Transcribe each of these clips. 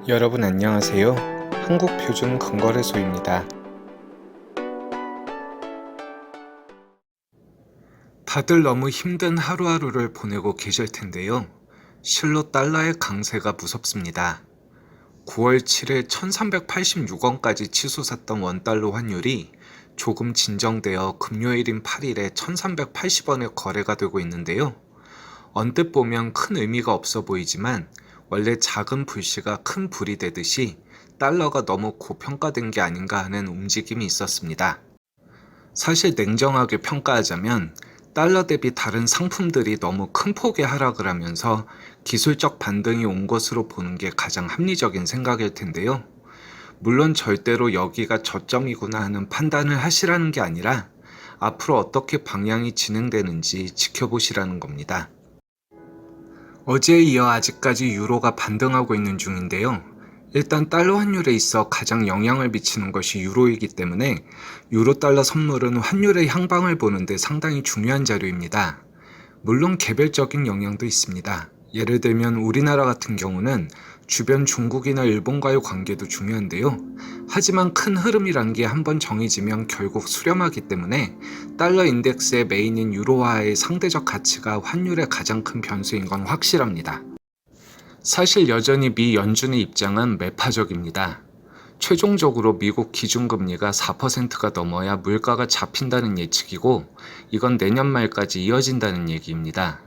여러분 안녕하세요. 한국표준금거래소입니다. 다들 너무 힘든 하루하루를 보내고 계실 텐데요. 실로 달러의 강세가 무섭습니다. 9월 7일 1386원까지 치솟았던 원달러 환율이 조금 진정되어 금요일인 8일에 1380원에 거래가 되고 있는데요. 언뜻 보면 큰 의미가 없어 보이지만 원래 작은 불씨가 큰 불이 되듯이 달러가 너무 고평가된 게 아닌가 하는 움직임이 있었습니다. 사실 냉정하게 평가하자면 달러 대비 다른 상품들이 너무 큰 폭의 하락을 하면서 기술적 반등이 온 것으로 보는 게 가장 합리적인 생각일 텐데요. 물론 절대로 여기가 저점이구나 하는 판단을 하시라는 게 아니라 앞으로 어떻게 방향이 진행되는지 지켜보시라는 겁니다. 어제에 이어 아직까지 유로가 반등하고 있는 중인데요. 일단 달러 환율에 있어 가장 영향을 미치는 것이 유로이기 때문에 유로 달러 선물은 환율의 향방을 보는데 상당히 중요한 자료입니다. 물론 개별적인 영향도 있습니다. 예를 들면 우리나라 같은 경우는 주변 중국이나 일본과의 관계도 중요한데요. 하지만 큰 흐름이란 게 한번 정해지면 결국 수렴하기 때문에 달러 인덱스의 메인인 유로화의 상대적 가치가 환율의 가장 큰 변수인 건 확실합니다. 사실 여전히 미 연준의 입장은 매파적입니다. 최종적으로 미국 기준금리가 4%가 넘어야 물가가 잡힌다는 예측이고 이건 내년 말까지 이어진다는 얘기입니다.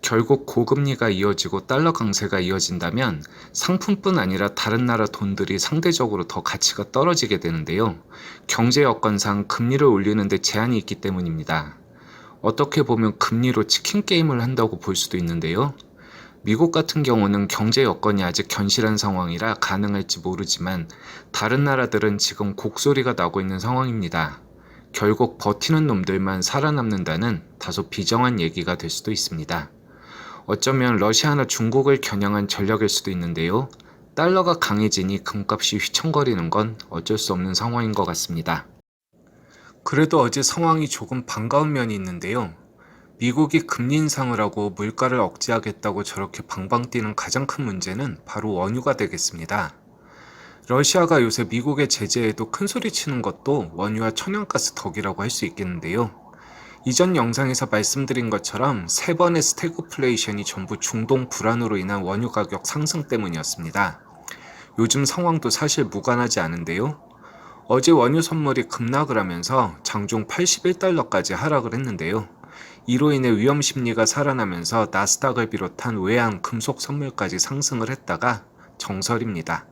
결국 고금리가 이어지고 달러 강세가 이어진다면 상품뿐 아니라 다른 나라 돈들이 상대적으로 더 가치가 떨어지게 되는데요. 경제 여건상 금리를 올리는 데 제한이 있기 때문입니다. 어떻게 보면 금리로 치킨 게임을 한다고 볼 수도 있는데요. 미국 같은 경우는 경제 여건이 아직 견실한 상황이라 가능할지 모르지만 다른 나라들은 지금 곡소리가 나고 있는 상황입니다. 결국 버티는 놈들만 살아남는다는 다소 비정한 얘기가 될 수도 있습니다. 어쩌면 러시아나 중국을 겨냥한 전략일 수도 있는데요. 달러가 강해지니 금값이 휘청거리는 건 어쩔 수 없는 상황인 것 같습니다. 그래도 어제 상황이 조금 반가운 면이 있는데요. 미국이 금리 인상을 하고 물가를 억제하겠다고 저렇게 방방 뛰는 가장 큰 문제는 바로 원유가 되겠습니다. 러시아가 요새 미국의 제재에도 큰 소리 치는 것도 원유와 천연가스 덕이라고 할 수 있겠는데요. 이전 영상에서 말씀드린 것처럼 3번의 스태그플레이션이 전부 중동 불안으로 인한 원유 가격 상승 때문이었습니다. 요즘 상황도 사실 무관하지 않은데요. 어제 원유 선물이 급락을 하면서 장중 81달러까지 하락을 했는데요. 이로 인해 위험 심리가 살아나면서 나스닥을 비롯한 외환 금속 선물까지 상승을 했다가 정설입니다.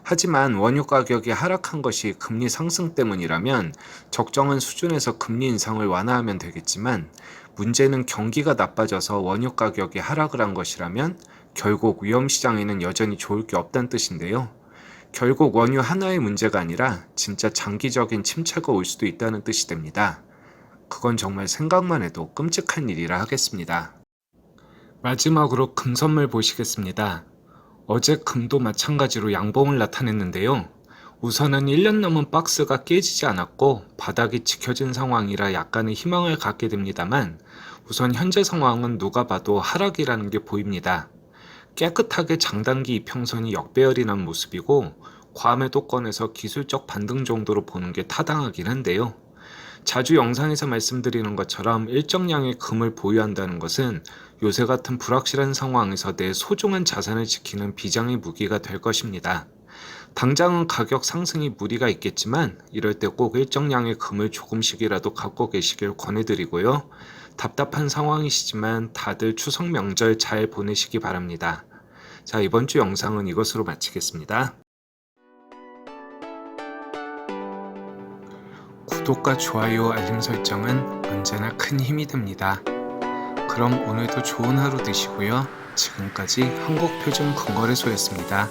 하지만 원유 가격이 하락한 것이 금리 상승 때문이라면 적정한 수준에서 금리 인상을 완화하면 되겠지만 문제는 경기가 나빠져서 원유 가격이 하락을 한 것이라면 결국 위험시장에는 여전히 좋을 게 없다는 뜻인데요. 결국 원유 하나의 문제가 아니라 진짜 장기적인 침체가 올 수도 있다는 뜻이 됩니다. 그건 정말 생각만 해도 끔찍한 일이라 하겠습니다. 마지막으로 금 선물 보시겠습니다. 어제 금도 마찬가지로 양봉을 나타냈는데요. 우선은 1년 넘은 박스가 깨지지 않았고 바닥이 지켜진 상황이라 약간의 희망을 갖게 됩니다만 우선 현재 상황은 누가 봐도 하락이라는 게 보입니다. 깨끗하게 장단기 이평선이 역배열이 난 모습이고 과매도권에서 기술적 반등 정도로 보는 게 타당하긴 한데요. 자주 영상에서 말씀드리는 것처럼 일정량의 금을 보유한다는 것은 요새 같은 불확실한 상황에서 내 소중한 자산을 지키는 비장의 무기가 될 것입니다. 당장은 가격 상승이 무리가 있겠지만 이럴 때 꼭 일정량의 금을 조금씩이라도 갖고 계시길 권해드리고요. 답답한 상황이시지만 다들 추석 명절 잘 보내시기 바랍니다. 자, 이번 주 영상은 이것으로 마치겠습니다. 구독과 좋아요, 알림 설정은 언제나 큰 힘이 됩니다. 그럼 오늘도 좋은 하루 되시고요. 지금까지 한국표준금거래소였습니다.